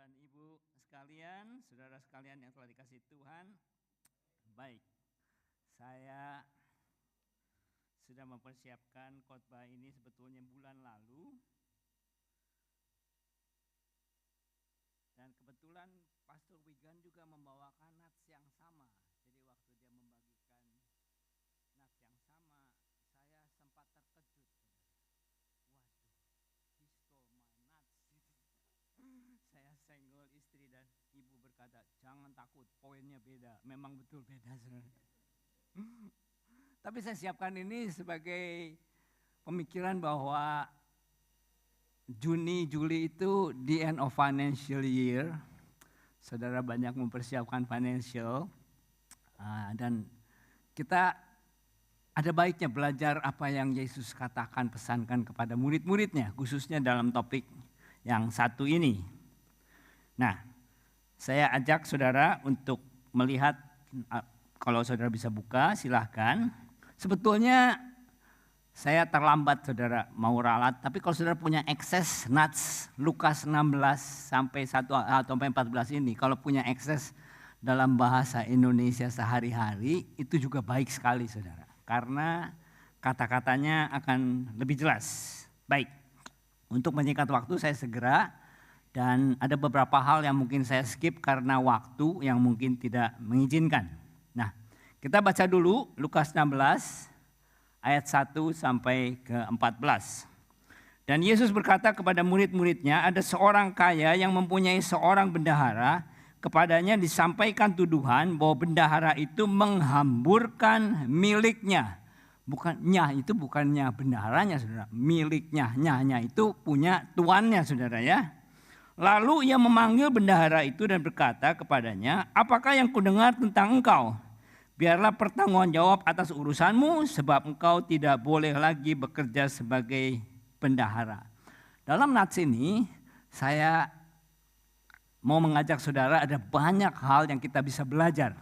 Bapak dan Ibu sekalian, saudara sekalian yang telah dikasihi Tuhan. Baik, saya sudah mempersiapkan khotbah ini sebetulnya bulan lalu. Dan kebetulan Pastor Wigan juga membawakan nats yang sama. Jadi waktu dia membagikan nats yang sama, saya sempat terkejut. Waduh, he stole my nuts. Saya senggol istri dan ibu berkata, jangan takut, poinnya beda. Memang betul beda sebenarnya. Tapi saya siapkan ini sebagai pemikiran bahwa Juni, Juli itu the end of financial year. Saudara banyak mempersiapkan financial. Dan kita ada baiknya belajar apa yang Yesus katakan, pesankan kepada murid-muridnya. Khususnya dalam topik yang satu ini. Nah, saya ajak saudara untuk melihat, kalau saudara bisa buka silahkan. Sebetulnya saya terlambat saudara mau ralat, tapi kalau saudara punya akses nats Lukas 16 sampai 1 atau 14 ini, kalau punya akses dalam bahasa Indonesia sehari-hari, itu juga baik sekali saudara. Karena kata-katanya akan lebih jelas. Baik, untuk menyingkat waktu saya segera, dan ada beberapa hal yang mungkin saya skip karena waktu yang mungkin tidak mengizinkan. Nah, kita baca dulu Lukas 16 ayat 1 sampai ke 14. Dan Yesus berkata kepada murid-muridnya, ada seorang kaya yang mempunyai seorang bendahara, kepadanya disampaikan tuduhan bahwa bendahara itu menghamburkan miliknya. Bukannya itu bukannya bendaharanya saudara, miliknya, nyanya itu punya tuannya saudara ya. Lalu ia memanggil bendahara itu dan berkata kepadanya, apakah yang kudengar tentang engkau? Biarlah pertanggungan jawab atas urusanmu, sebab engkau tidak boleh lagi bekerja sebagai bendahara. Dalam nats ini saya mau mengajak saudara, ada banyak hal yang kita bisa belajar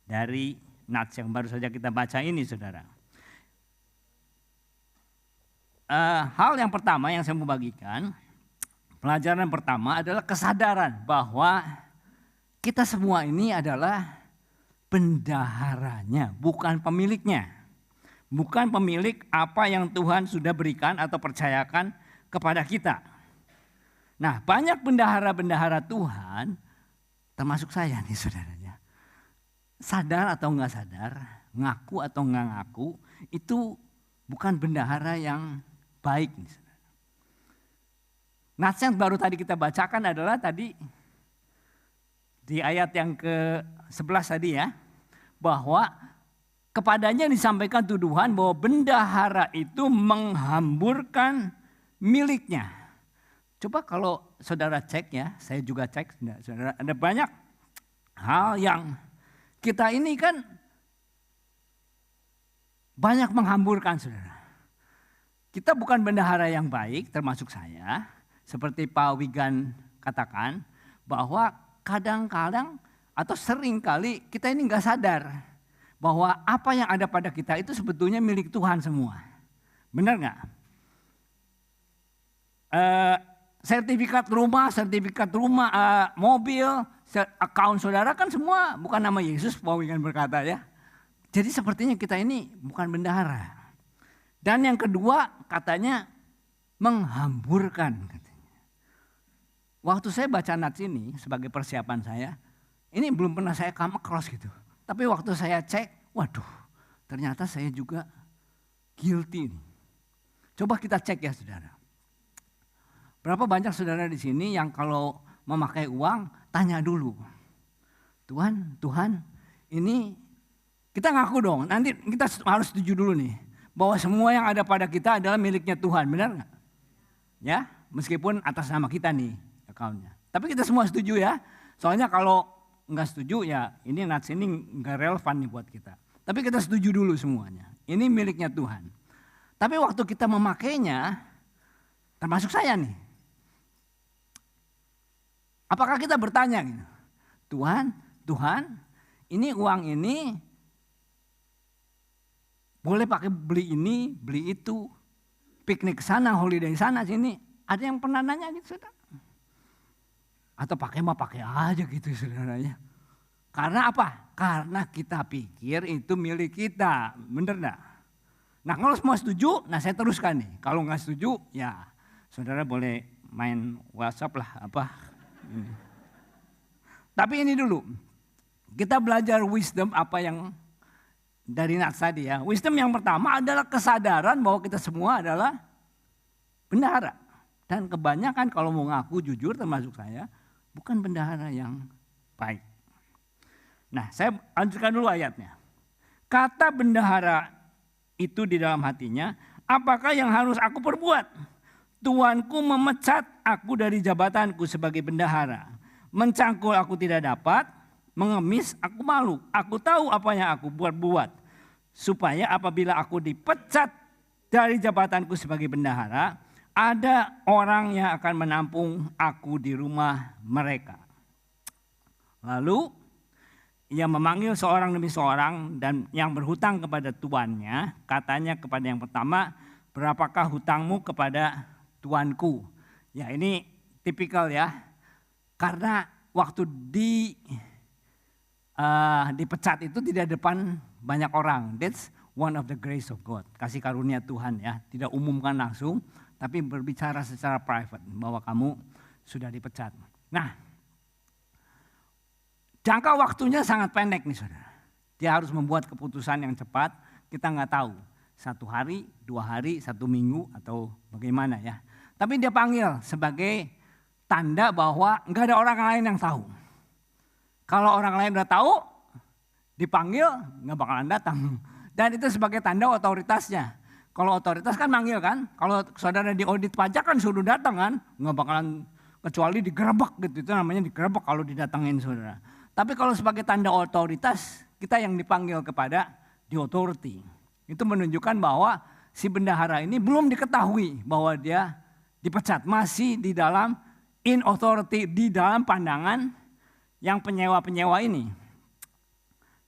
dari nats yang baru saja kita baca ini saudara. Hal yang pertama yang saya mau bagikan, pelajaran pertama adalah kesadaran bahwa kita semua ini adalah bendaharanya, bukan pemiliknya. Bukan pemilik apa yang Tuhan sudah berikan atau percayakan kepada kita. Nah, banyak bendahara-bendahara Tuhan, termasuk saya nih saudaranya, sadar atau enggak sadar, ngaku atau enggak ngaku, itu bukan bendahara yang baik. Nats yang baru tadi kita bacakan adalah tadi di ayat yang ke-11 tadi ya, bahwa kepadanya disampaikan tuduhan bahwa bendahara itu menghamburkan miliknya. Coba kalau saudara cek ya, saya juga cek, saudara, ada banyak hal yang kita ini kan banyak menghamburkan saudara. Kita bukan bendahara yang baik, termasuk saya, seperti Pak Wigan katakan, bahwa kadang-kadang atau sering kali kita ini nggak sadar bahwa apa yang ada pada kita itu sebetulnya milik Tuhan semua. Benar nggak? Sertifikat rumah, mobil, account saudara kan semua bukan nama Yesus, Pak Wigan berkata ya. Jadi sepertinya kita ini bukan bendahara. Dan yang kedua katanya menghamburkan. Waktu saya baca nats ini sebagai persiapan saya, ini belum pernah saya come across gitu. Tapi waktu saya cek, waduh ternyata saya juga guilty nih. Coba kita cek ya saudara. Berapa banyak saudara di sini yang kalau memakai uang tanya dulu. Tuhan ini kita ngaku dong, nanti kita harus setuju dulu nih. Bahwa semua yang ada pada kita adalah miliknya Tuhan, benar nggak? Ya, meskipun atas nama kita nih. Tapi kita semua setuju ya. Soalnya kalau nggak setuju ya ini nats ini nggak relevan nih buat kita. Tapi kita setuju dulu semuanya. Ini miliknya Tuhan. Tapi waktu kita memakainya, termasuk saya nih. Apakah kita bertanya gitu? Tuhan, ini uang ini boleh pakai beli ini, beli itu, piknik sana, holiday sana sini. Ada yang pernah nanya gitu saudara? Atau pakai mah pakai aja gitu saudaranya. Karena apa? Karena kita pikir itu milik kita, bener enggak? Nah kalau semua setuju, nah saya teruskan nih. Kalau nggak setuju, ya saudara boleh main WhatsApp lah apa. Ini. Tapi ini dulu, kita belajar wisdom apa yang dari Nats tadi ya. Wisdom yang pertama adalah kesadaran bahwa kita semua adalah bendahara. Dan kebanyakan kalau mau ngaku jujur termasuk saya, bukan bendahara yang baik. Nah saya lanjutkan dulu ayatnya. Kata bendahara itu di dalam hatinya, apakah yang harus aku perbuat? Tuanku memecat aku dari jabatanku sebagai bendahara. Mencangkul aku tidak dapat, mengemis aku malu. Aku tahu apa yang aku buat. Supaya apabila aku dipecat dari jabatanku sebagai bendahara, ada orang yang akan menampung aku di rumah mereka. Lalu ia memanggil seorang demi seorang dan yang berhutang kepada tuannya, katanya kepada yang pertama, berapakah hutangmu kepada tuanku? Ya ini tipikal ya, karena waktu dipecat itu tidak depan banyak orang. That's one of the grace of God, kasih karunia Tuhan ya, tidak umumkan langsung, tapi berbicara secara private bahwa kamu sudah dipecat. Nah, jangka waktunya sangat pendek nih saudara. Dia harus membuat keputusan yang cepat. Kita nggak tahu 1 hari, 2 hari, 1 minggu atau bagaimana ya. Tapi dia panggil sebagai tanda bahwa nggak ada orang lain yang tahu. Kalau orang lain udah tahu, dipanggil nggak bakalan datang. Dan itu sebagai tanda otoritasnya. Kalau otoritas kan manggil kan. Kalau saudara di audit pajak kan suruh datang kan. Nggak bakalan kecuali digerebek gitu. Itu namanya digerebek kalau didatangin saudara. Tapi kalau sebagai tanda otoritas, kita yang dipanggil kepada the authority. Itu menunjukkan bahwa si bendahara ini belum diketahui bahwa dia dipecat. Masih di dalam in authority, di dalam pandangan yang penyewa-penyewa ini.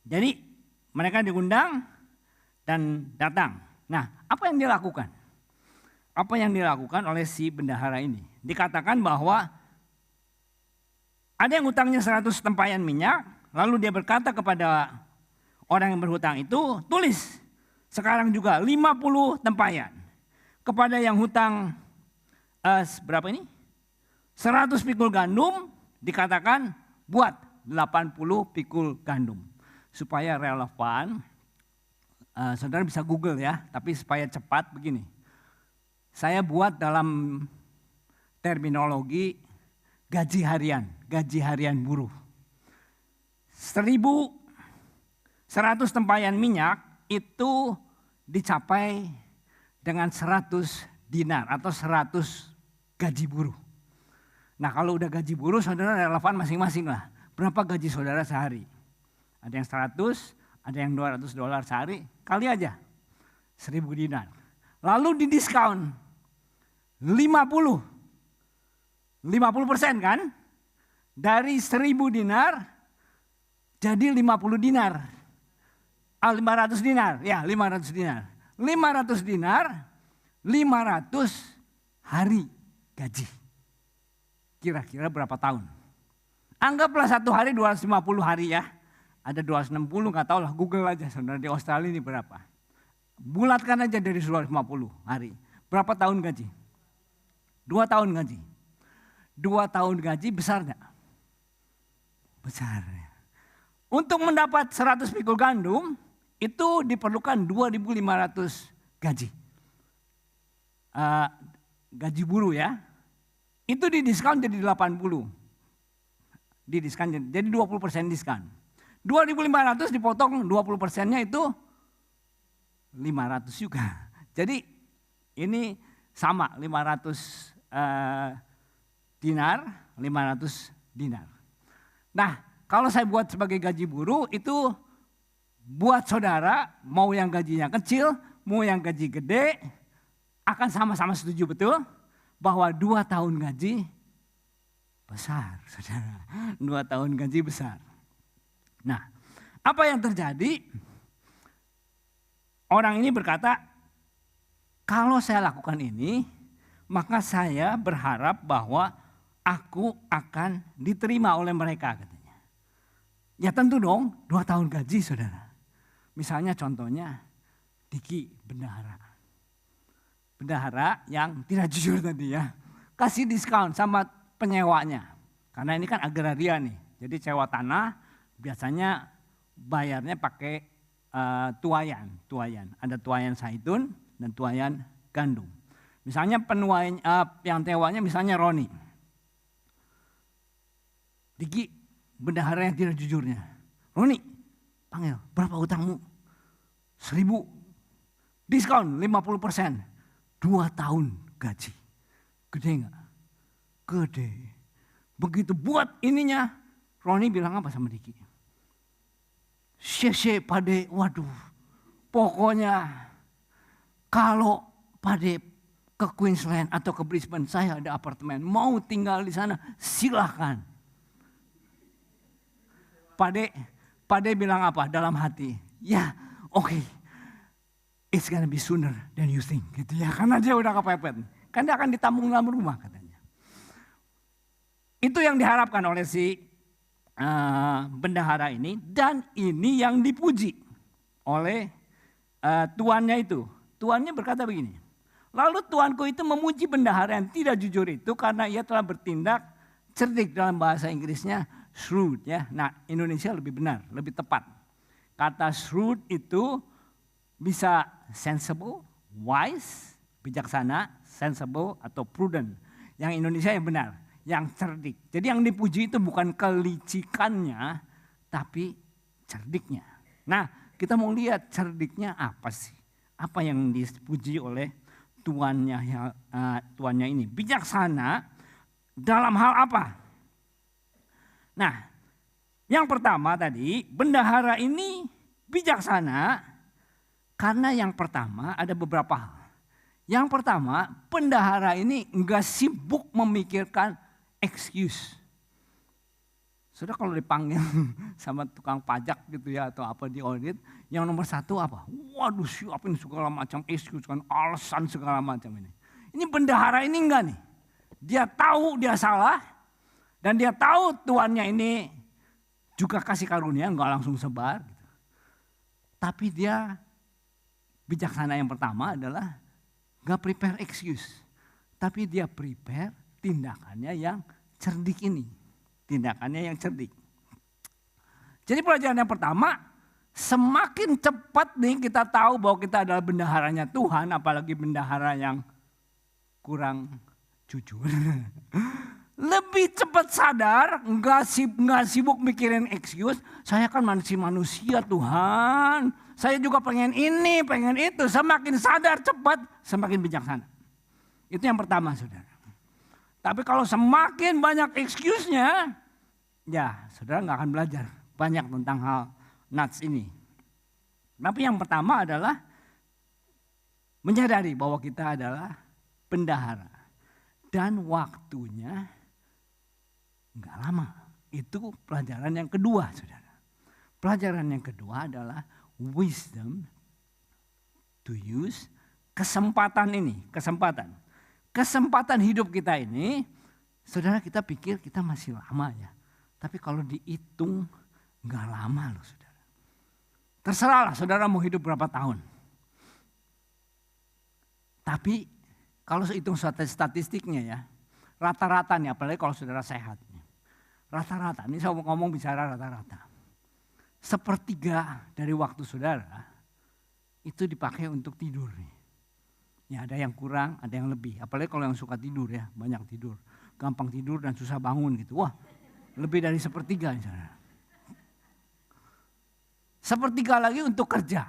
Jadi mereka diundang dan datang. Nah apa yang dilakukan? Apa yang dilakukan oleh si bendahara ini? Dikatakan bahwa ada yang hutangnya 100 tempayan minyak, lalu dia berkata kepada orang yang berhutang itu, tulis sekarang juga 50 tempayan. Kepada yang hutang berapa ini? 100 pikul gandum, dikatakan buat 80 pikul gandum. Supaya relevan, saudara bisa Google ya, tapi supaya cepat begini. Saya buat dalam terminologi gaji harian buruh. 1.100 tempayan minyak itu dicapai dengan 100 dinar atau 100 gaji buruh. Nah kalau udah gaji buruh saudara relevan masing-masing lah. Berapa gaji saudara sehari? Ada yang 100, ada yang $200 sehari, kali aja 1.000 dinar. Lalu didiskon 50% kan? Dari 1.000 dinar jadi 50 dinar. 500 dinar, ya 500 dinar. 500 dinar, 500 hari gaji. Kira-kira berapa tahun? Anggaplah 1 hari 250 hari ya. Ada 260 nggak tahu lah, Google aja saudara di Australia ini berapa. Bulatkan aja dari 250 hari. Berapa tahun gaji? 2 tahun gaji. 2 tahun gaji besar enggak? Besar. Untuk mendapat 100 pikul gandum itu diperlukan 2.500 gaji. Gaji buruh ya. Itu didiskon jadi 80. Didiskon jadi 20% diskon. 2.500 dipotong 20%-nya itu 500 juga. Jadi ini sama 500 dinar, 500 dinar. Nah, kalau saya buat sebagai gaji buruh itu buat saudara mau yang gajinya kecil, mau yang gaji gede akan sama-sama setuju betul bahwa 2 tahun gaji besar, saudara. 2 tahun gaji besar. Nah, apa yang terjadi? Orang ini berkata, kalau saya lakukan ini, maka saya berharap bahwa aku akan diterima oleh mereka katanya. Ya tentu dong, 2 tahun gaji saudara. Misalnya contohnya Diki bendahara. Bendahara yang tidak jujur tadi ya. Kasih diskon sama penyewanya. Karena ini kan agraria nih. Jadi sewa tanah biasanya bayarnya pakai tuayan. Ada tuayan zaitun dan tuayan gandum. Misalnya penuayan yang tewanya misalnya Roni. Diki bendahara yang tidak jujurnya. Roni, panggil, berapa utangmu? 1.000. Diskon 50%. 2 tahun gaji. Gede enggak? Gede. Begitu buat ininya, Roni bilang apa sama Diki? Syekh Pade, waduh. Pokoknya kalau Pade ke Queensland atau ke Brisbane, saya ada apartemen. Mau tinggal di sana, silahkan. Pade bilang apa dalam hati? Ya, oke. It's gonna be sooner than you think, gitu ya. Karena dia udah kepepet. Kan dia akan ditampung dalam rumah katanya. Itu yang diharapkan oleh si bendahara ini. Dan ini yang dipuji oleh tuannya itu. Tuannya berkata begini. Lalu tuanku itu memuji bendahara yang tidak jujur itu karena ia telah bertindak cerdik, dalam bahasa Inggrisnya shrewd ya. Nah Indonesia lebih benar, lebih tepat. Kata shrewd itu bisa sensible, wise, bijaksana, sensible atau prudent. Yang Indonesia yang benar, yang cerdik. Jadi yang dipuji itu bukan kelicikannya, tapi cerdiknya. Nah kita mau lihat cerdiknya apa sih? Apa yang dipuji oleh tuannya ini? Bijaksana dalam hal apa? Nah yang pertama tadi, bendahara ini bijaksana. Karena yang pertama ada beberapa hal. Yang pertama, bendahara ini enggak sibuk memikirkan excuse. Sudah kalau dipanggil sama tukang pajak gitu ya atau apa di audit, yang nomor satu apa? Waduh siapin segala macam excuse kan, alasan segala macam ini. Ini bendahara ini enggak nih. Dia tahu dia salah dan dia tahu tuannya ini juga kasih karunia, enggak langsung sebar. Gitu. Tapi dia bijaksana yang pertama adalah gak prepare excuse. Tapi dia prepare tindakannya yang cerdik ini. Tindakannya yang cerdik. Jadi pelajaran yang pertama, semakin cepat nih kita tahu bahwa kita adalah bendaharanya Tuhan, apalagi bendahara yang kurang jujur. Lebih cepat sadar, nggak sibuk mikirin excuse. Saya kan manusia Tuhan. Saya juga pengen ini, pengen itu. Semakin sadar cepat, semakin bijaksana. Itu yang pertama saudara. Tapi kalau semakin banyak excuse-nya, ya saudara nggak akan belajar banyak tentang hal nuts ini. Tapi yang pertama adalah menyadari bahwa kita adalah bendahara. Dan waktunya nggak lama. Itu pelajaran yang kedua saudara. Pelajaran yang kedua adalah wisdom to use kesempatan ini. Kesempatan hidup kita ini, saudara kita pikir kita masih lama ya. Tapi kalau dihitung nggak lama loh saudara. Terserahlah saudara mau hidup berapa tahun. Tapi kalau hitung statistiknya ya, rata-rata nih apalagi kalau saudara sehat. Rata-rata, ini saya ngomong bicara rata-rata. 1/3 dari waktu saudara itu dipakai untuk tidur nih. Ya ada yang kurang, ada yang lebih. Apalagi kalau yang suka tidur ya, banyak tidur. Gampang tidur dan susah bangun gitu. Wah lebih dari 1/3 saudara. 1/3 lagi untuk kerja.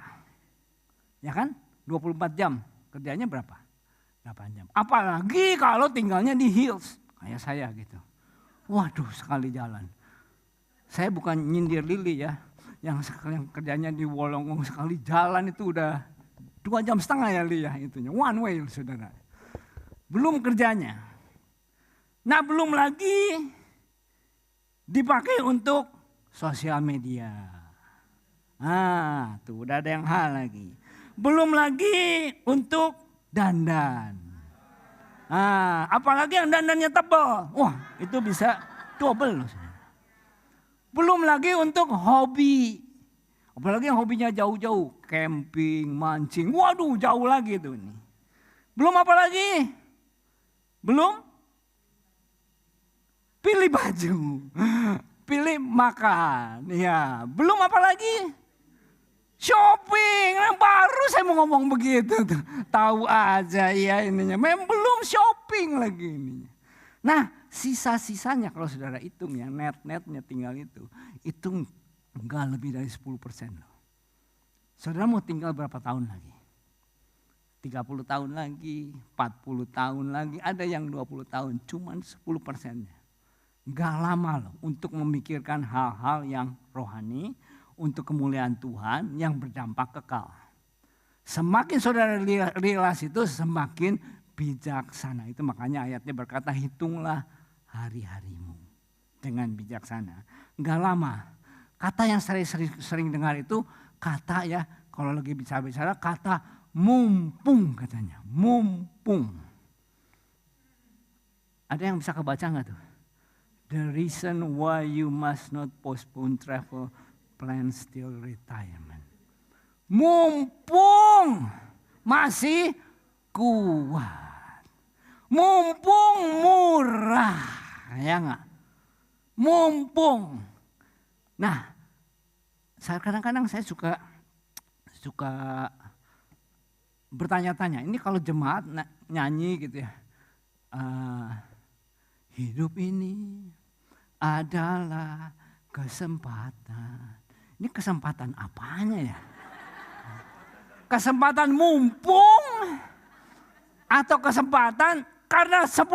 Ya kan? 24 jam. Kerjanya berapa? 8 jam. Apalagi kalau tinggalnya di hills. Kayak saya gitu. Waduh sekali jalan. Saya bukan nyindir Lili ya. Yang kerjanya di Wolongong sekali jalan itu udah 2,5 jam ya Li ya itunya. One way saudara. Belum kerjanya. Nah belum lagi dipakai untuk sosial media. Ah tuh udah ada yang hal lagi. Belum lagi untuk dandan. Nah, apalagi yang dandannya tebal. Wah, itu bisa double. Belum lagi untuk hobi. Apalagi yang hobinya jauh-jauh. Camping, mancing. Waduh, jauh lagi itu nih. Belum apa lagi? Belum? Pilih baju. Pilih makan. Ya, belum apa lagi? Shopping, nah, baru saya mau ngomong begitu tuh. Tahu aja ya ininya. Memang belum shopping lagi ininya. Nah, sisa-sisanya kalau saudara hitung ya, net-netnya tinggal itu enggak lebih dari 10% loh. Saudara mau tinggal berapa tahun lagi? 30 tahun lagi, 40 tahun lagi, ada yang 20 tahun, cuman 10%-nya. Enggak lama loh untuk memikirkan hal-hal yang rohani, untuk kemuliaan Tuhan yang berdampak kekal. Semakin saudara realize itu semakin bijaksana. Itu makanya ayatnya berkata hitunglah hari-harimu dengan bijaksana. Enggak lama. Kata yang sering dengar itu kata ya kalau lagi bicara kata mumpung katanya. Mumpung. Ada yang bisa kebaca enggak tuh? The reason why you must not postpone travel plans till retirement. Mumpung masih kuat. Mumpung murah. Ya enggak? Mumpung. Nah, kadang-kadang saya suka bertanya-tanya. Ini kalau jemaat nyanyi gitu ya. Hidup ini adalah kesempatan. Ini kesempatan apanya ya? Kesempatan mumpung atau kesempatan karena 10%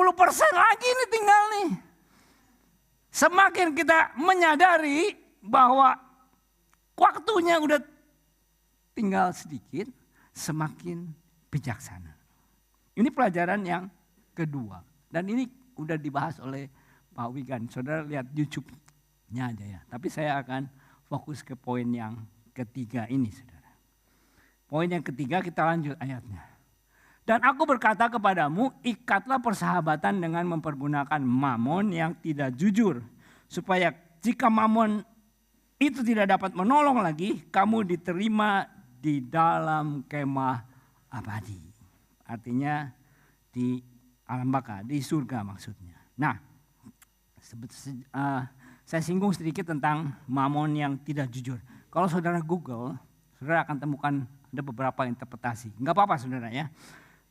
lagi nih tinggal nih. Semakin kita menyadari bahwa waktunya udah tinggal sedikit, semakin bijaksana. Ini pelajaran yang kedua. Dan ini udah dibahas oleh Pak Wigan. Saudara lihat YouTube-nya aja ya. Tapi saya akan fokus ke poin yang ketiga ini, saudara. Poin yang ketiga kita lanjut ayatnya. Dan aku berkata kepadamu, ikatlah persahabatan dengan mempergunakan mamon yang tidak jujur. Supaya jika mamon itu tidak dapat menolong lagi, kamu diterima di dalam kemah abadi. Artinya di alam baka, di surga maksudnya. Nah, saya singgung sedikit tentang mamon yang tidak jujur. Kalau saudara Google, saudara akan temukan ada beberapa interpretasi. Enggak apa-apa saudara ya.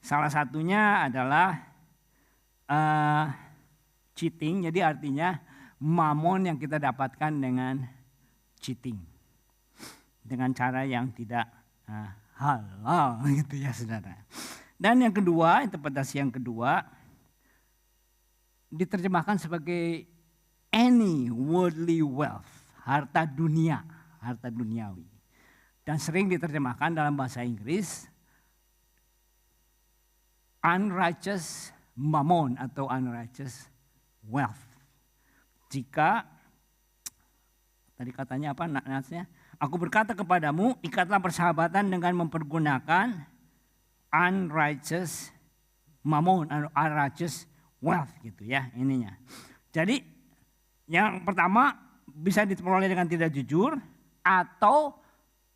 Salah satunya adalah cheating, jadi artinya mamon yang kita dapatkan dengan cheating. Dengan cara yang tidak halal gitu ya saudara. Dan yang kedua, interpretasi yang kedua diterjemahkan sebagai any worldly wealth, harta dunia, harta duniawi. Dan sering diterjemahkan dalam bahasa Inggris unrighteous mammon atau unrighteous wealth. Jika tadi katanya apa nasnya? Aku berkata kepadamu, ikatlah persahabatan dengan mempergunakan unrighteous mammon, unrighteous wealth gitu ya ininya. Jadi yang pertama bisa diperoleh dengan tidak jujur atau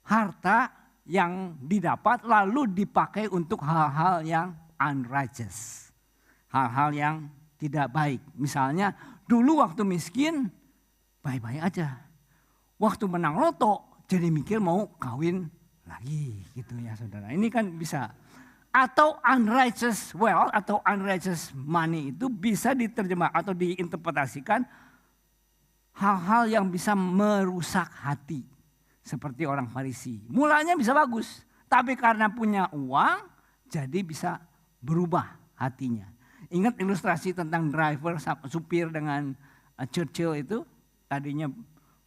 harta yang didapat lalu dipakai untuk hal-hal yang unrighteous. Hal-hal yang tidak baik. Misalnya dulu waktu miskin baik-baik aja. Waktu menang loto jadi mikir mau kawin lagi gitu ya saudara. Ini kan bisa. Atau unrighteous wealth atau unrighteous money itu bisa diterjemah atau diinterpretasikan hal-hal yang bisa merusak hati. Seperti orang Farisi. Mulanya bisa bagus. Tapi karena punya uang jadi bisa berubah hatinya. Ingat ilustrasi tentang driver, supir dengan Churchill itu. Tadinya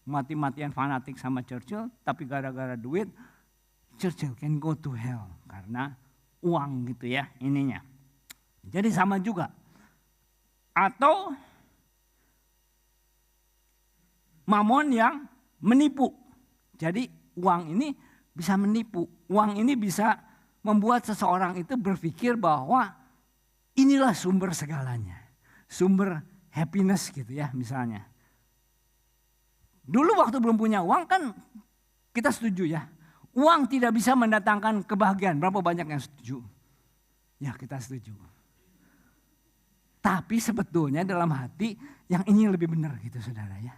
mati-matian fanatik sama Churchill. Tapi gara-gara duit Churchill can go to hell. Karena uang gitu ya ininya. Jadi sama juga. Atau mamon yang menipu. Jadi uang ini bisa menipu. Uang ini bisa membuat seseorang itu berpikir bahwa inilah sumber segalanya. Sumber happiness gitu ya misalnya. Dulu waktu belum punya uang kan kita setuju ya. Uang tidak bisa mendatangkan kebahagiaan. Berapa banyak yang setuju? Ya kita setuju. Tapi sebetulnya dalam hati yang ini lebih benar gitu saudara ya.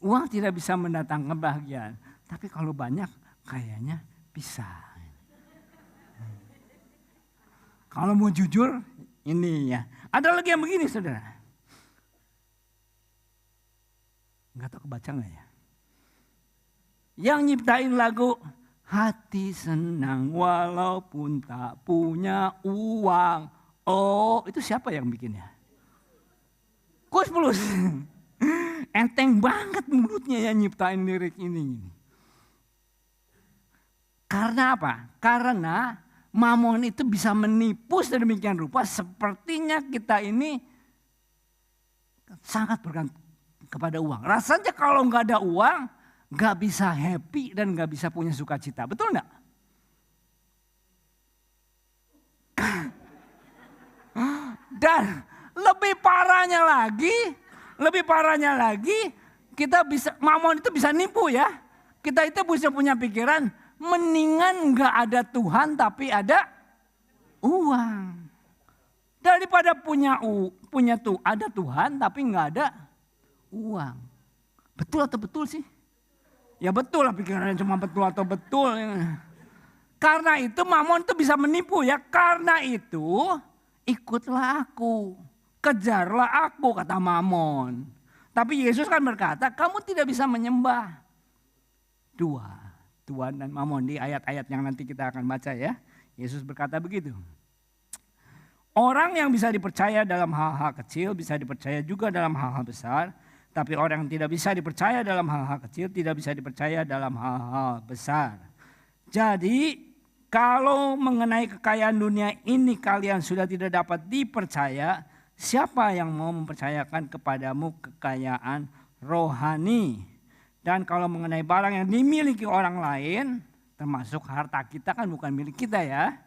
Uang tidak bisa mendatangkan kebahagiaan. Tapi kalau banyak kayaknya bisa. Kalau mau jujur ini ya. Ada lagi yang begini saudara. Enggak tahu kebaca enggak ya. Yang nyiptain lagu hati senang walaupun tak punya uang. Oh itu siapa yang bikinnya? Kus Plus. Enteng banget mulutnya ya nyiptain lirik ini. Karena apa? Karena Mamon itu bisa menipu sedemikian rupa sepertinya kita ini sangat bergantung kepada uang. Rasanya kalau nggak ada uang nggak bisa happy dan nggak bisa punya sukacita. Betul nggak? Dan lebih parahnya lagi, kita bisa Mamon itu bisa nipu ya. Kita itu bisa punya pikiran mendingan nggak ada Tuhan tapi ada uang. Daripada ada Tuhan tapi nggak ada uang. Betul atau betul sih? Ya betul lah pikirannya cuma betul atau betul. Karena itu Mamon itu bisa menipu ya. Karena itu ikutlah aku. Kejarlah aku kata Mamon. Tapi Yesus kan berkata kamu tidak bisa menyembah dua. Tuhan dan Mamon di ayat-ayat yang nanti kita akan baca ya. Yesus berkata begitu. Orang yang bisa dipercaya dalam hal-hal kecil bisa dipercaya juga dalam hal-hal besar. Tapi orang yang tidak bisa dipercaya dalam hal-hal kecil tidak bisa dipercaya dalam hal-hal besar. Jadi kalau mengenai kekayaan dunia ini kalian sudah tidak dapat dipercaya, siapa yang mau mempercayakan kepadamu kekayaan rohani? Dan kalau mengenai barang yang dimiliki orang lain, termasuk harta kita kan bukan milik kita ya.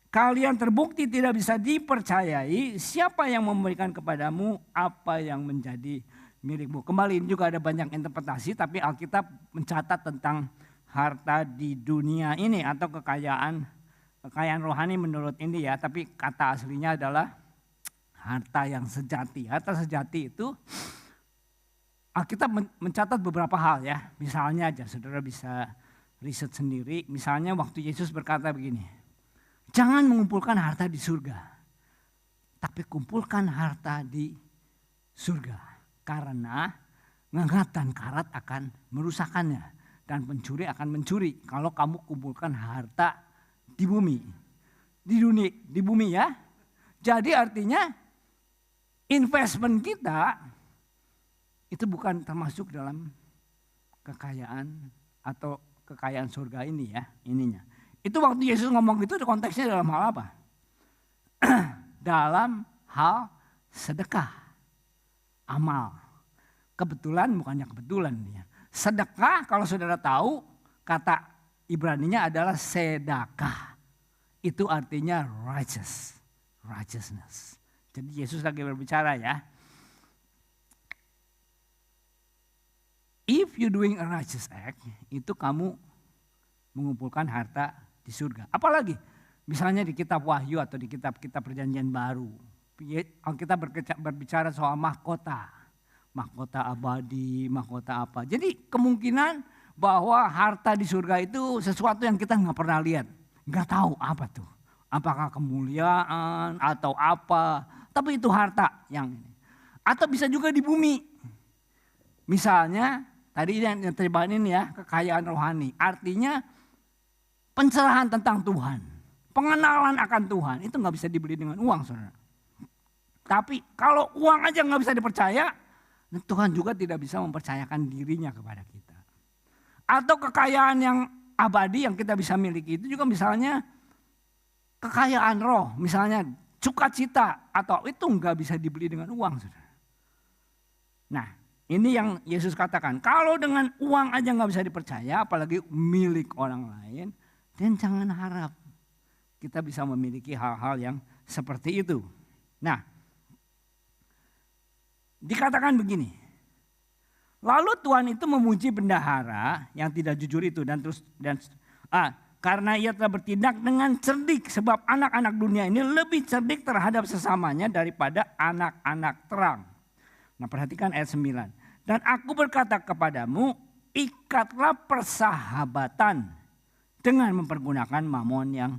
Kalian terbukti tidak bisa dipercayai, siapa yang memberikan kepadamu apa yang menjadi milikmu. Kembali ini juga ada banyak interpretasi tapi Alkitab mencatat tentang harta di dunia ini atau kekayaan rohani menurut ini ya. Tapi kata aslinya adalah harta yang sejati. Harta sejati itu Alkitab mencatat beberapa hal ya. Misalnya aja saudara bisa riset sendiri. Misalnya waktu Yesus berkata begini. Jangan mengumpulkan harta di surga. Tapi kumpulkan harta di surga. Karena ngengat dan karat akan merusakannya. Dan pencuri akan mencuri. Kalau kamu kumpulkan harta di bumi. Di bumi ya. Jadi artinya investment kita itu bukan termasuk dalam kekayaan atau kekayaan surga ini ya. Ininya. Itu waktu Yesus ngomong gitu konteksnya dalam hal apa? Dalam hal sedekah. Amal. Kebetulan bukannya kebetulan ya. Sedekah kalau saudara tahu kata Ibraninya adalah sedekah. Itu artinya righteousness. Jadi Yesus lagi berbicara ya. If you doing a righteous act, itu kamu mengumpulkan harta di surga. Apalagi misalnya di kitab Wahyu atau di kitab-kitab perjanjian baru. Kita berbicara soal mahkota abadi, mahkota apa. Jadi kemungkinan bahwa harta di surga itu sesuatu yang kita nggak pernah lihat. Nggak tahu apa tuh. Apakah kemuliaan atau apa. Tapi itu harta yang ini. Atau bisa juga di bumi. Misalnya tadi yang terbahanin ya kekayaan rohani. Artinya pencerahan tentang Tuhan. Pengenalan akan Tuhan. Itu nggak bisa dibeli dengan uang saudara. Tapi kalau uang aja nggak bisa dipercaya, Tuhan juga tidak bisa mempercayakan dirinya kepada kita. Atau kekayaan yang abadi yang kita bisa miliki itu juga misalnya kekayaan roh, misalnya sukacita atau itu nggak bisa dibeli dengan uang, saudara. Nah, ini yang Yesus katakan. Kalau dengan uang aja nggak bisa dipercaya, apalagi milik orang lain, dan jangan harap kita bisa memiliki hal-hal yang seperti itu. Nah, dikatakan begini. Lalu Tuhan itu memuji bendahara yang tidak jujur itu karena ia telah bertindak dengan cerdik, sebab anak-anak dunia ini lebih cerdik terhadap sesamanya daripada anak-anak terang. Nah, perhatikan ayat 9. Dan aku berkata kepadamu, ikatlah persahabatan dengan mempergunakan mamon yang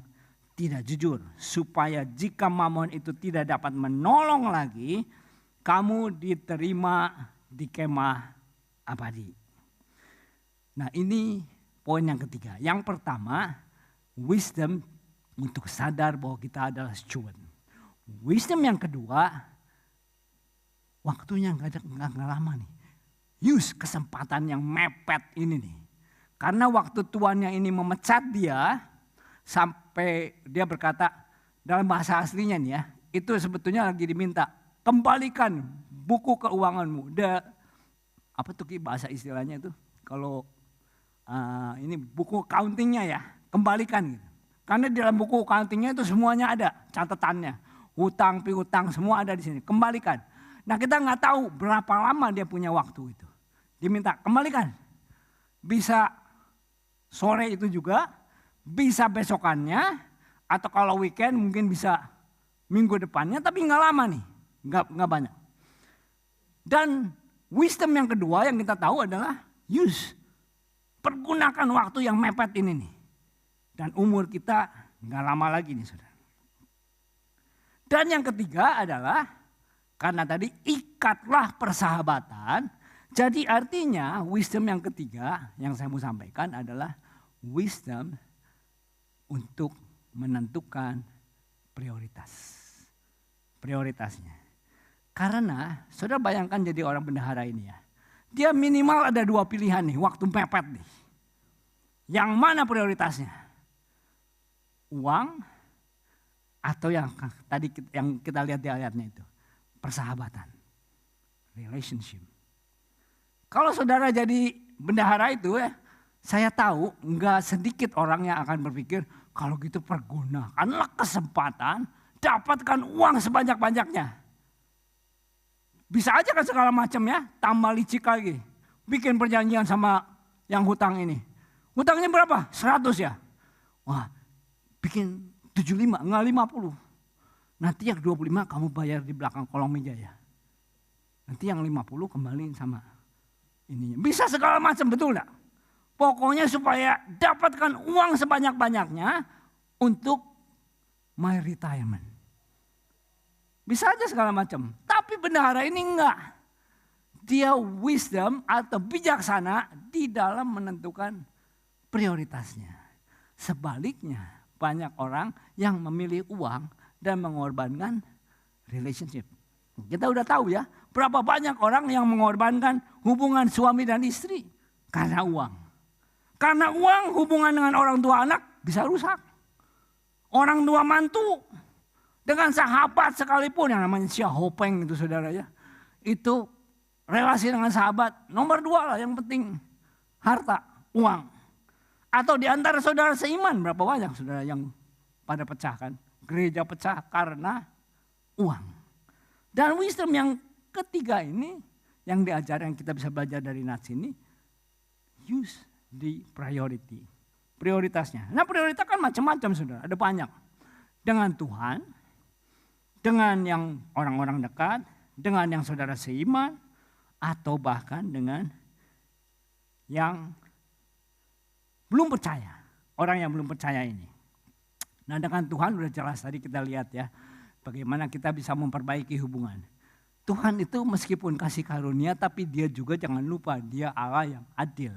tidak jujur, supaya jika mamon itu tidak dapat menolong lagi, kamu diterima di kemah abadi. Nah, ini poin yang ketiga. Yang pertama, wisdom untuk sadar bahwa kita adalah steward. Wisdom yang kedua, waktunya nggak lama nih. Use kesempatan yang mepet ini nih. Karena waktu tuannya ini memecat dia, sampai dia berkata dalam bahasa aslinya nih ya, itu sebetulnya lagi diminta, kembalikan buku keuanganmu. Apa tuh bahasa istilahnya itu? Kalau ini buku accountingnya ya, kembalikan gitu. Karena di dalam buku accountingnya itu semuanya ada catatannya, hutang piutang semua ada di sini, kembalikan. Nah, kita nggak tahu berapa lama dia punya waktu itu. Diminta kembalikan. Bisa sore itu juga, bisa besokannya, atau kalau weekend mungkin bisa minggu depannya, tapi nggak lama nih, nggak banyak. Dan wisdom yang kedua yang kita tahu adalah use. Pergunakan waktu yang mepet ini nih. Dan umur kita nggak lama lagi nih saudara. Dan yang ketiga adalah karena tadi ikatlah persahabatan. Jadi artinya wisdom yang ketiga yang saya mau sampaikan adalah wisdom untuk menentukan prioritasnya. Karena saudara bayangkan jadi orang bendahara ini ya. Dia minimal ada 2 pilihan nih, waktu mepet nih. Yang mana prioritasnya? Uang atau yang tadi yang kita lihat di ayatnya itu, persahabatan, relationship. Kalau saudara jadi bendahara itu ya, saya tahu nggak sedikit orang yang akan berpikir kalau gitu pergunakanlah kesempatan, dapatkan uang sebanyak-banyaknya. Bisa aja kan segala macam ya, tambah licik lagi. Bikin perjanjian sama yang hutang ini. Hutangnya berapa? 100 ya. Wah, bikin 75, enggak 50. Nanti yang 25 kamu bayar di belakang kolong meja ya. Nanti yang 50 kembaliin sama ininya. Bisa segala macam, betul enggak? Pokoknya supaya dapatkan uang sebanyak-banyaknya untuk my retirement. Bisa aja segala macam. Tapi bendahara ini enggak. Dia wisdom atau bijaksana di dalam menentukan prioritasnya. Sebaliknya banyak orang yang memilih uang dan mengorbankan relationship. Kita udah tahu ya, berapa banyak orang yang mengorbankan hubungan suami dan istri karena uang. Karena uang hubungan dengan orang tua anak bisa rusak. Orang tua mantu dengan sahabat sekalipun yang namanya Hopeng itu saudara ya. Itu relasi dengan sahabat nomor 2 lah yang penting. Harta, uang. Atau di antara saudara seiman berapa banyak saudara yang pada pecah kan. Gereja pecah karena uang. Dan wisdom yang ketiga ini yang diajar yang kita bisa belajar dari Nats ini. Use the priority. Prioritasnya. Nah prioritas kan macam-macam saudara. Ada banyak. Dengan Tuhan. Dengan yang orang-orang dekat, dengan yang saudara seiman, atau bahkan dengan yang belum percaya. Orang yang belum percaya ini. Nah dengan Tuhan udah jelas tadi kita lihat ya. Bagaimana kita bisa memperbaiki hubungan. Tuhan itu meskipun kasih karunia tapi dia juga jangan lupa dia Allah yang adil.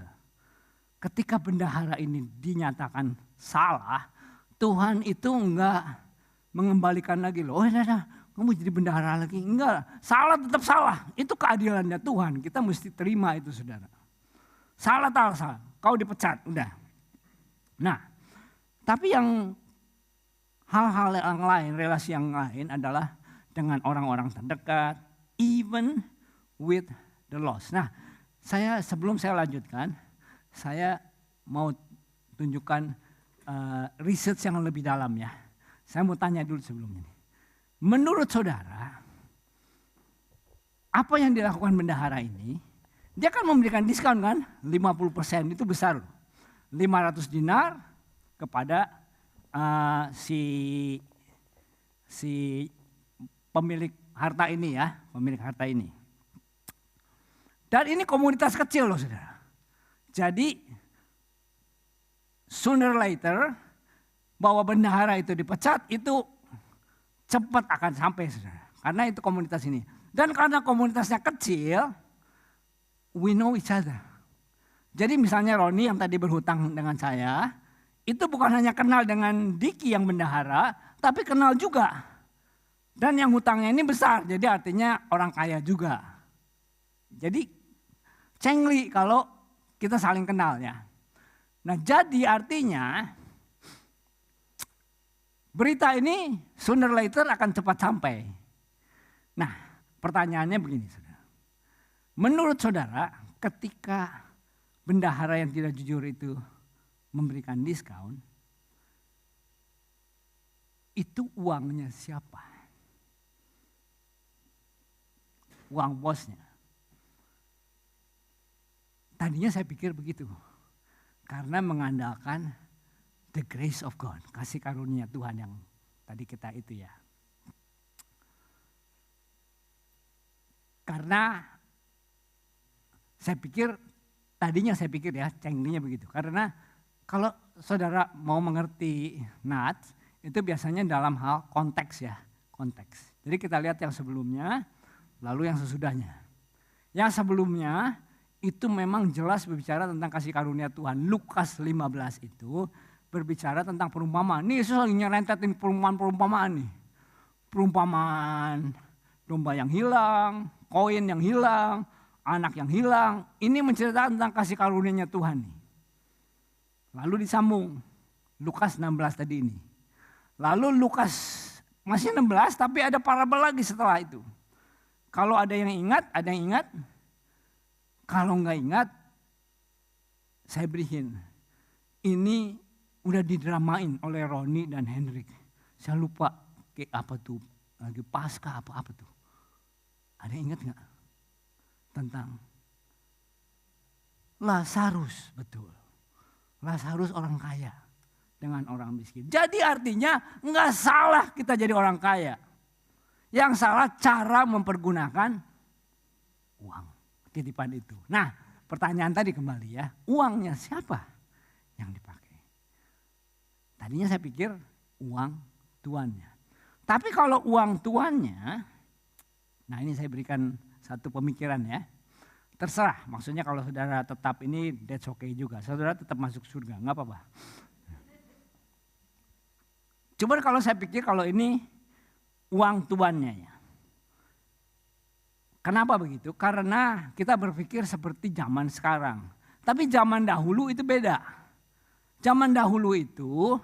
Ketika bendahara ini dinyatakan salah, Tuhan itu enggak mengembalikan lagi loh, kamu jadi bendahara lagi. Enggak, salah tetap salah. Itu keadilannya Tuhan, kita mesti terima itu saudara. Salah, kau dipecat, udah. Nah, tapi yang hal-hal yang lain, relasi yang lain adalah dengan orang-orang terdekat, even with the lost. Nah, sebelum saya lanjutkan, saya mau tunjukkan research yang lebih dalam ya. Saya mau tanya dulu sebelum ini. menurut saudara, apa yang dilakukan bendahara ini, dia kan memberikan diskon kan, 50% itu besar loh. 500 dinar kepada si pemilik harta ini ya, pemilik harta ini. Dan ini komunitas kecil loh saudara. Jadi sooner or later bahwa bendahara itu dipecat itu cepat akan sampai saudara. Karena itu komunitas ini. Dan karena komunitasnya kecil, we know each other. Jadi misalnya Roni yang tadi berhutang dengan saya, itu bukan hanya kenal dengan Diki yang bendahara, tapi kenal juga. Dan yang hutangnya ini besar, jadi artinya orang kaya juga. Jadi cengli kalau kita saling kenal ya. Nah jadi artinya berita ini sooner or later akan cepat sampai. Nah pertanyaannya begini saudara. Menurut saudara ketika bendahara yang tidak jujur itu memberikan diskon, itu uangnya siapa? Uang bosnya. Tadinya saya pikir begitu. Karena mengandalkan the grace of God. Kasih karunia Tuhan yang tadi kita itu ya. Karena tadinya saya pikir ya, cenglinya begitu. Karena kalau saudara mau mengerti nats, itu biasanya dalam hal konteks ya. Konteks. Jadi kita lihat yang sebelumnya, lalu yang sesudahnya. Yang sebelumnya itu memang jelas berbicara tentang kasih karunia Tuhan. Lukas 15 itu berbicara tentang perumpamaan. Nih Yesus lagi nyerentetin perumpamaan nih. Perumpamaan domba yang hilang, koin yang hilang, anak yang hilang. Ini menceritakan tentang kasih karunia Tuhan nih. Lalu disambung Lukas 16 tadi ini. Lalu Lukas masih 16 tapi ada parabel lagi setelah itu. Kalau ada yang ingat, ada yang ingat. Kalau nggak ingat, saya berikan. Ini udah didramain oleh Roni dan Hendrik. Saya lupa kayak apa tuh, lagi Paskah apa tuh. Ada yang ingat nggak? Tentang Lazarus, betul. Lazarus orang kaya dengan orang miskin. Jadi artinya nggak salah kita jadi orang kaya. Yang salah cara mempergunakan uang titipan itu. Nah pertanyaan tadi kembali ya, uangnya siapa yang dipakai? Tadinya saya pikir uang tuannya. Tapi kalau uang tuannya, nah ini saya berikan satu pemikiran ya. Terserah, maksudnya kalau saudara tetap ini that's okay juga. Saudara tetap masuk surga, nggak apa-apa. Coba kalau saya pikir kalau ini uang tuannya ya. Kenapa begitu? Karena kita berpikir seperti zaman sekarang. Tapi zaman dahulu itu beda. Zaman dahulu itu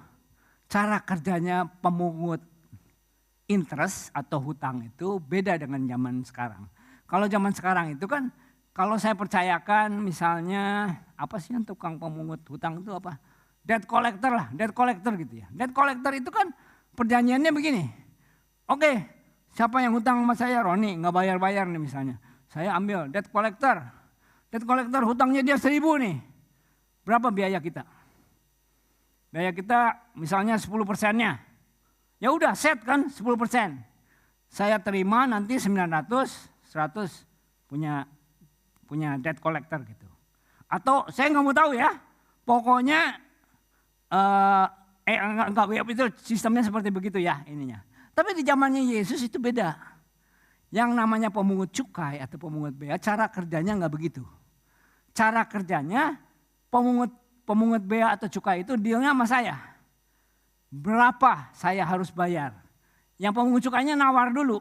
cara kerjanya pemungut interest atau hutang itu beda dengan zaman sekarang. Kalau zaman sekarang itu kan, kalau saya percayakan misalnya apa sih yang tukang pemungut hutang itu apa? Debt collector lah, debt collector gitu ya. Debt collector itu kan perjanjiannya begini. Oke, siapa yang hutang sama saya? Roni nggak bayar-bayar nih misalnya. Saya ambil debt collector. Debt collector hutangnya dia 1.000 nih. Berapa biaya kita? Biaya kita misalnya 10%-nya. Ya udah set kan 10%. Saya terima nanti 900, 100 punya debt collector gitu. Atau saya nggak mau tahu ya. Pokoknya enggak itu sistemnya seperti begitu ya ininya. Tapi di zamannya Yesus itu beda. Yang namanya pemungut cukai atau pemungut bea, cara kerjanya enggak begitu. Cara kerjanya pemungut bea atau cukai itu dealnya sama saya. Berapa saya harus bayar. Yang pemungut cukainya nawar dulu.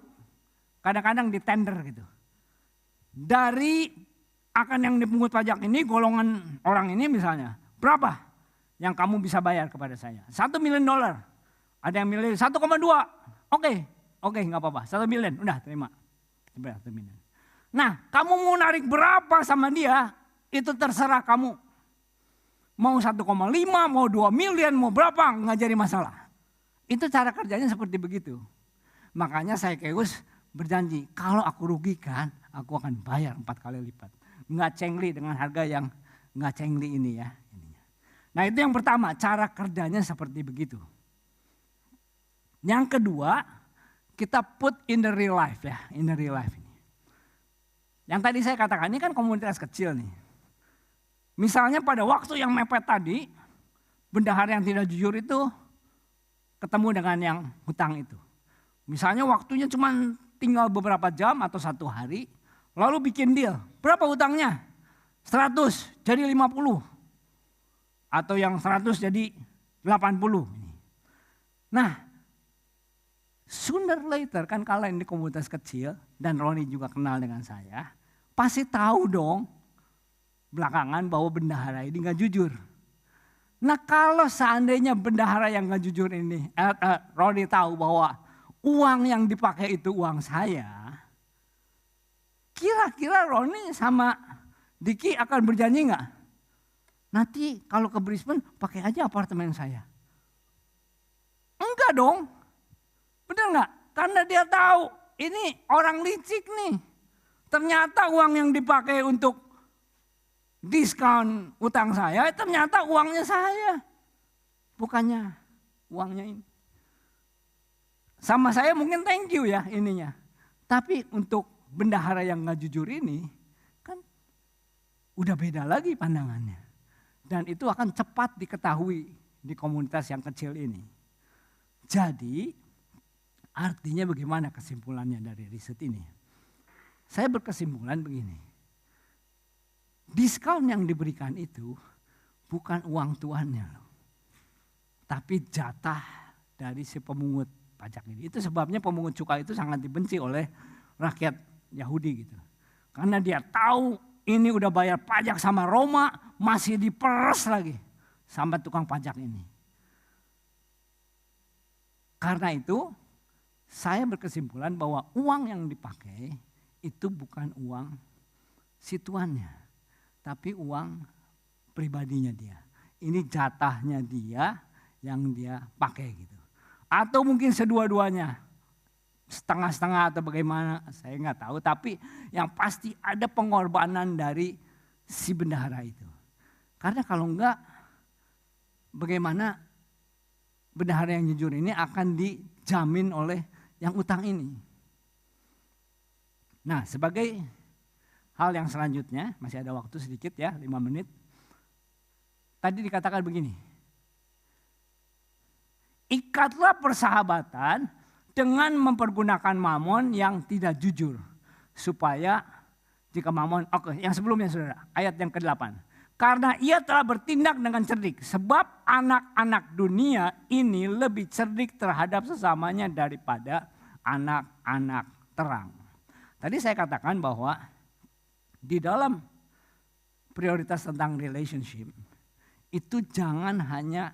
Kadang-kadang di tender gitu. Dari akan yang dipungut pajak ini, golongan orang ini misalnya, berapa yang kamu bisa bayar kepada saya? $1 million. Ada yang milih 1,2. Oke, nggak apa-apa. 1 million, udah terima. 1 million. Nah, kamu mau narik berapa sama dia, itu terserah kamu. Mau 1,5, mau 2 million, mau berapa, nggak jadi masalah. Itu cara kerjanya seperti begitu. Makanya Sakeus berjanji, kalau aku rugikan, aku akan bayar 4 kali lipat. Nggak cengli dengan harga yang nggak cengli ini ya. Nah itu yang pertama, cara kerjanya seperti begitu. Yang kedua, kita put in the real life ya, in the real life ini. Yang tadi saya katakan, ini kan komunitas kecil nih. Misalnya pada waktu yang mepet tadi, bendahara yang tidak jujur itu ketemu dengan yang hutang itu. Misalnya waktunya cuma tinggal beberapa jam atau 1 hari, lalu bikin deal. Berapa hutangnya? 100 jadi 50. Atau yang 100 jadi 80. Nah, sooner later kan kalian di komunitas kecil, dan Roni juga kenal dengan saya, pasti tahu dong belakangan bahwa bendahara ini gak jujur. Nah kalau seandainya bendahara yang gak jujur ini, Roni tahu bahwa uang yang dipakai itu uang saya, kira-kira Roni sama Diki akan berjanji gak? Nanti kalau ke Brisbane pakai aja apartemen saya. Enggak dong. Benar enggak? Karena dia tahu ini orang licik nih. Ternyata uang yang dipakai untuk diskon utang saya, ternyata uangnya saya. Bukannya uangnya ini. Sama saya mungkin thank you ya ininya. Tapi untuk bendahara yang gak jujur ini, kan udah beda lagi pandangannya. Dan itu akan cepat diketahui di komunitas yang kecil ini. Jadi artinya bagaimana kesimpulannya dari riset ini? Saya berkesimpulan begini. Diskon yang diberikan itu bukan uang tuannya loh. Tapi jatah dari si pemungut pajak ini. Itu sebabnya pemungut cukai itu sangat dibenci oleh rakyat Yahudi gitu. Karena dia tahu ini udah bayar pajak sama Roma, masih diperes lagi sama tukang pajak ini. Karena itu saya berkesimpulan bahwa uang yang dipakai itu bukan uang si tuannya, tapi uang pribadinya dia. Ini jatahnya dia yang dia pakai gitu. Atau mungkin sedua-duanya. Setengah-setengah atau bagaimana saya nggak tahu, tapi yang pasti ada pengorbanan dari si bendahara itu. Karena kalau enggak, bagaimana bendahara yang jujur ini akan dijamin oleh yang utang ini. Nah sebagai hal yang selanjutnya, masih ada waktu sedikit ya, 5 menit. Tadi dikatakan begini, ikatlah persahabatan dengan mempergunakan mamon yang tidak jujur. Supaya jika mamon, yang sebelumnya saudara, ayat yang ke-8. Karena ia telah bertindak dengan cerdik. Sebab anak-anak dunia ini lebih cerdik terhadap sesamanya daripada anak-anak terang. Tadi saya katakan bahwa di dalam prioritas tentang relationship, itu jangan hanya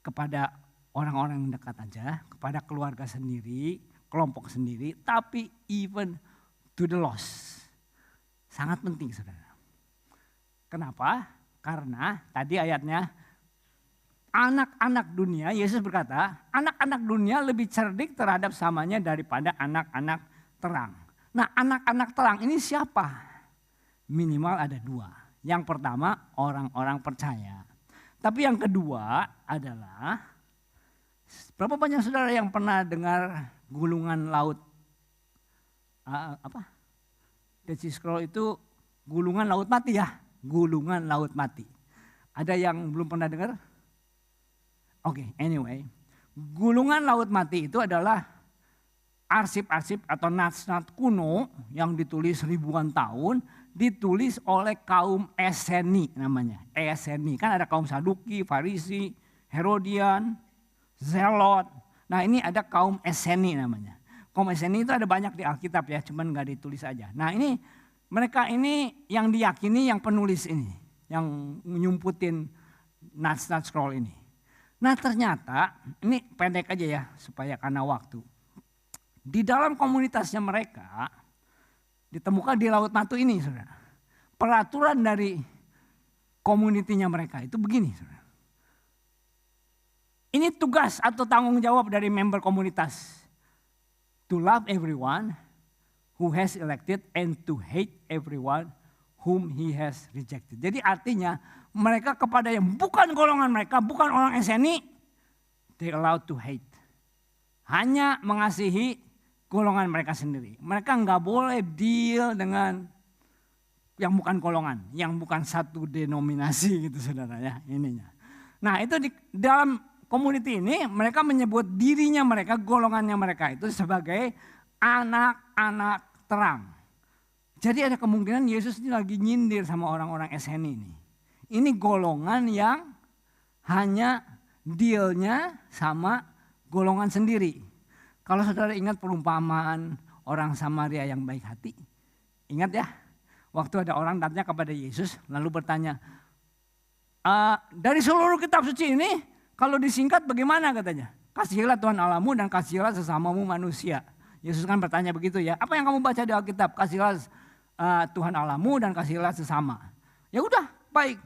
kepada orang-orang yang dekat aja, kepada keluarga sendiri, kelompok sendiri, tapi even to the lost. Sangat penting saudara. Kenapa? Karena tadi ayatnya, anak-anak dunia, Yesus berkata, anak-anak dunia lebih cerdik terhadap samanya daripada anak-anak terang. Nah anak-anak terang ini siapa? Minimal ada 2. Yang pertama orang-orang percaya. Tapi yang kedua adalah, berapa banyak saudara yang pernah dengar gulungan laut? Dead Sea Scroll itu gulungan laut mati ya? Gulungan laut mati. Ada yang belum pernah dengar? Oke, anyway. Gulungan laut mati itu adalah arsip-arsip atau nats-nats kuno yang ditulis ribuan tahun, ditulis oleh kaum Eseni namanya. Eseni, kan ada kaum Saduki, Farisi, Herodian, Zelot. Nah ini ada kaum Eseni namanya. Kaum Eseni itu ada banyak di Alkitab ya, cuman gak ditulis aja. Nah ini mereka ini yang diyakini yang penulis ini, yang nyumputin nats-nats scroll ini. Nah ternyata, ini pendek aja ya supaya karena waktu. Di dalam komunitasnya mereka, ditemukan di Laut Mati ini saudara. Peraturan dari komunitinya mereka itu begini saudara. Ini tugas atau tanggung jawab dari member komunitas. to love everyone who has elected and to hate everyone whom he has rejected. Jadi artinya mereka kepada yang bukan golongan mereka, bukan orang SNI, they allowed to hate. Hanya mengasihi golongan mereka sendiri. Mereka nggak boleh deal dengan yang bukan golongan, yang bukan satu denominasi gitu saudara ya ininya. Nah itu di dalam community ini mereka menyebut dirinya mereka, golongannya mereka itu sebagai anak-anak terang. Jadi ada kemungkinan Yesus ini lagi nyindir sama orang-orang SNI ini. Ini golongan yang hanya dealnya sama golongan sendiri. Kalau saudara ingat perumpamaan orang Samaria yang baik hati. Ingat ya, waktu ada orang datang kepada Yesus lalu bertanya, dari seluruh kitab suci ini kalau disingkat bagaimana katanya? Kasihilah Tuhan Allahmu dan kasihilah sesamamu manusia. Yesus kan bertanya begitu ya, apa yang kamu baca di Alkitab? Kasihilah Tuhan Allahmu dan kasihilah sesama. Ya udah, baik,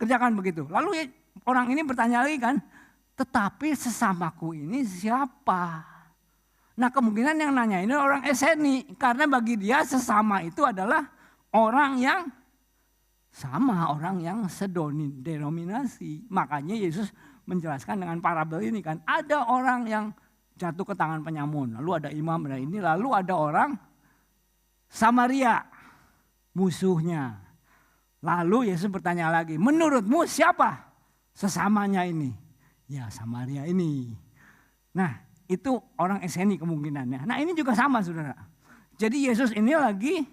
kerjakan begitu. Lalu orang ini bertanya lagi kan, tetapi sesamaku ini siapa? Nah kemungkinan yang nanya ini orang SNI. Karena bagi dia sesama itu adalah orang yang sama, orang yang sedenominasi. Makanya Yesus menjelaskan dengan parabel ini kan. Ada orang yang jatuh ke tangan penyamun. Lalu ada imam dan ini. Lalu ada orang Samaria, musuhnya. Lalu Yesus bertanya lagi, menurutmu siapa sesamanya ini? Ya Samaria ini. Nah itu orang SNI kemungkinannya. Nah ini juga sama saudara. Jadi Yesus ini lagi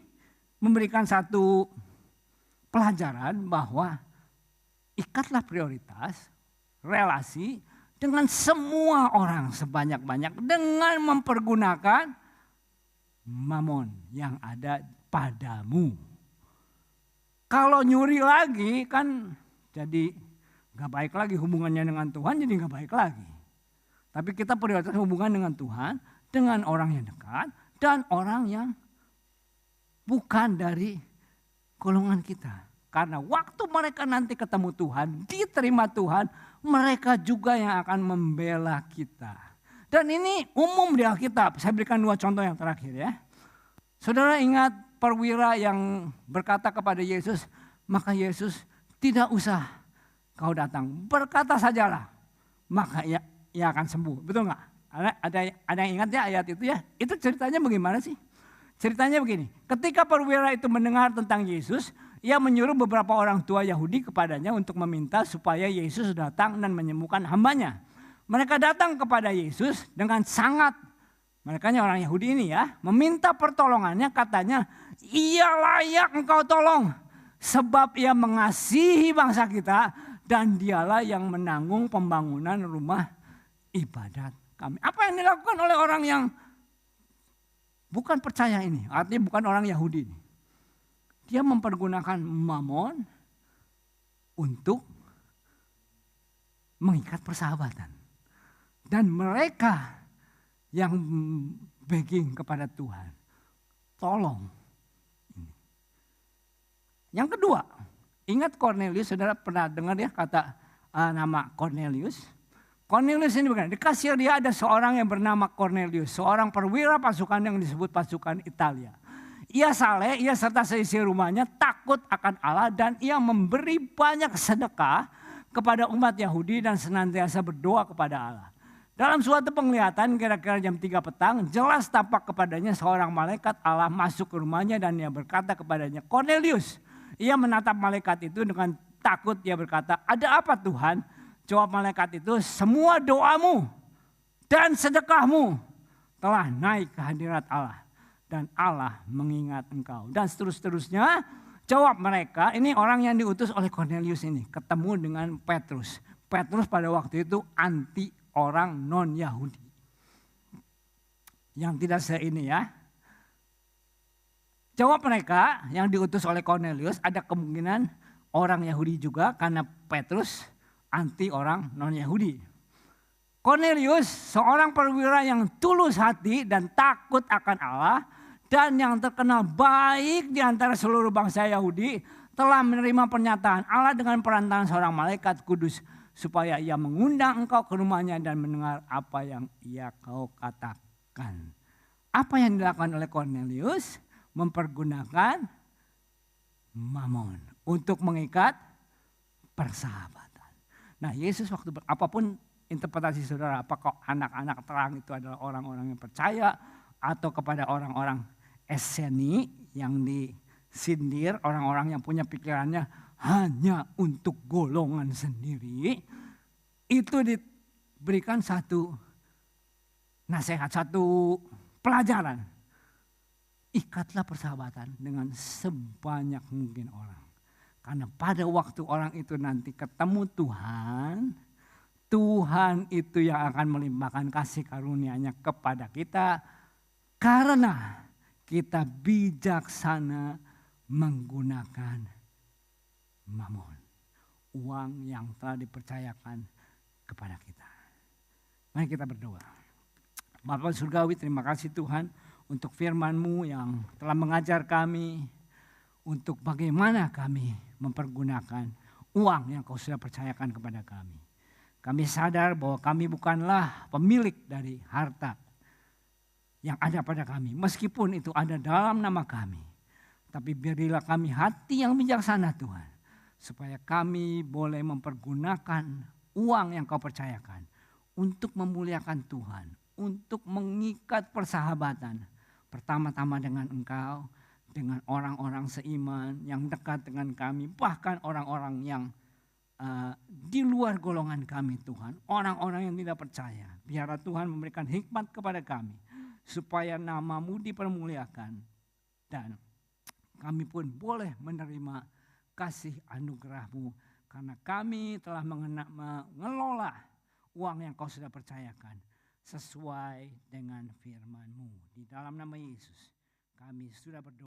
memberikan satu pelajaran bahwa ikatlah prioritas, relasi dengan semua orang sebanyak-banyak dengan mempergunakan mamon yang ada padamu. Kalau nyuri lagi kan jadi gak baik lagi hubungannya dengan Tuhan, jadi gak baik lagi. Tapi kita prioritas hubungan dengan Tuhan, dengan orang yang dekat, dan orang yang bukan dari golongan kita. Karena waktu mereka nanti ketemu Tuhan, diterima Tuhan, mereka juga yang akan membela kita. Dan ini umum di Alkitab. Saya berikan 2 contoh yang terakhir ya. Saudara ingat perwira yang berkata kepada Yesus, maka Yesus tidak usah kau datang, berkata sajalah, maka ia akan sembuh. Betul nggak? Ada yang ingat ya ayat itu ya? Itu ceritanya bagaimana sih? Ceritanya begini, ketika perwira itu mendengar tentang Yesus, ia menyuruh beberapa orang tua Yahudi kepadanya untuk meminta supaya Yesus datang dan menyembuhkan hambanya. Mereka datang kepada Yesus dengan sangat, merekanya orang Yahudi ini ya, meminta pertolongannya, katanya, ia layak engkau tolong sebab ia mengasihi bangsa kita dan dialah yang menanggung pembangunan rumah ibadat kami. Apa yang dilakukan oleh orang yang bukan percaya ini, artinya bukan orang Yahudi ini. Dia mempergunakan mamon untuk mengikat persahabatan. Dan mereka yang begging kepada Tuhan, tolong. Yang kedua, ingat Cornelius, saudara pernah dengar ya kata nama Cornelius? Cornelius ini bukan, di kasir dia ada seorang yang bernama Cornelius, seorang perwira pasukan yang disebut pasukan Italia. Ia saleh, ia serta seisi rumahnya takut akan Allah dan ia memberi banyak sedekah kepada umat Yahudi dan senantiasa berdoa kepada Allah. Dalam suatu penglihatan kira-kira jam 3 petang, jelas tampak kepadanya seorang malaikat Allah masuk ke rumahnya dan ia berkata kepadanya, Cornelius. Ia menatap malaikat itu dengan takut, ia berkata, ada apa Tuhan? Jawab malaikat itu, semua doamu dan sedekahmu telah naik ke hadirat Allah. Dan Allah mengingat engkau. Dan seterusnya jawab mereka, ini orang yang diutus oleh Cornelius ini. Ketemu dengan Petrus. Petrus pada waktu itu anti orang non-Yahudi. Yang tidak seini ya. Jawab mereka yang diutus oleh Cornelius, ada kemungkinan orang Yahudi juga karena Petrus anti orang non-Yahudi. Cornelius seorang perwira yang tulus hati dan takut akan Allah dan yang terkenal baik di antara seluruh bangsa Yahudi telah menerima pernyataan Allah dengan perantaraan seorang malaikat kudus supaya ia mengundang engkau ke rumahnya dan mendengar apa yang ia kau katakan. Apa yang dilakukan oleh Cornelius? Mempergunakan mamon untuk mengikat persahabatan. Nah, Yesus waktu apapun interpretasi saudara, apakah anak-anak terang itu adalah orang-orang yang percaya atau kepada orang-orang eseni yang disindir, orang-orang yang punya pikirannya hanya untuk golongan sendiri, itu diberikan satu nasihat, satu pelajaran. Ikatlah persahabatan dengan sebanyak mungkin orang. Karena pada waktu orang itu nanti ketemu Tuhan, Tuhan itu yang akan melimpahkan kasih karunia-Nya kepada kita. Karena kita bijaksana menggunakan mamon. Uang yang telah dipercayakan kepada kita. Mari kita berdoa. Bapa Surgawi, terima kasih Tuhan untuk firman-Mu yang telah mengajar kami untuk bagaimana kami mempergunakan uang yang Kau sudah percayakan kepada kami. Kami sadar bahwa kami bukanlah pemilik dari harta yang ada pada kami. Meskipun itu ada dalam nama kami. Tapi berilah kami hati yang bijaksana Tuhan. Supaya kami boleh mempergunakan uang yang Kau percayakan. Untuk memuliakan Tuhan. Untuk mengikat persahabatan. Pertama-tama dengan Engkau, dengan orang-orang seiman yang dekat dengan kami, bahkan orang-orang yang di luar golongan kami Tuhan, orang-orang yang tidak percaya. Biarlah Tuhan memberikan hikmat kepada kami, supaya nama-Mu dipermuliakan, dan kami pun boleh menerima kasih anugerah-Mu, karena kami telah mengelola uang yang Kau sudah percayakan, sesuai dengan firman-Mu. Di dalam nama Yesus kami sudah berdoa.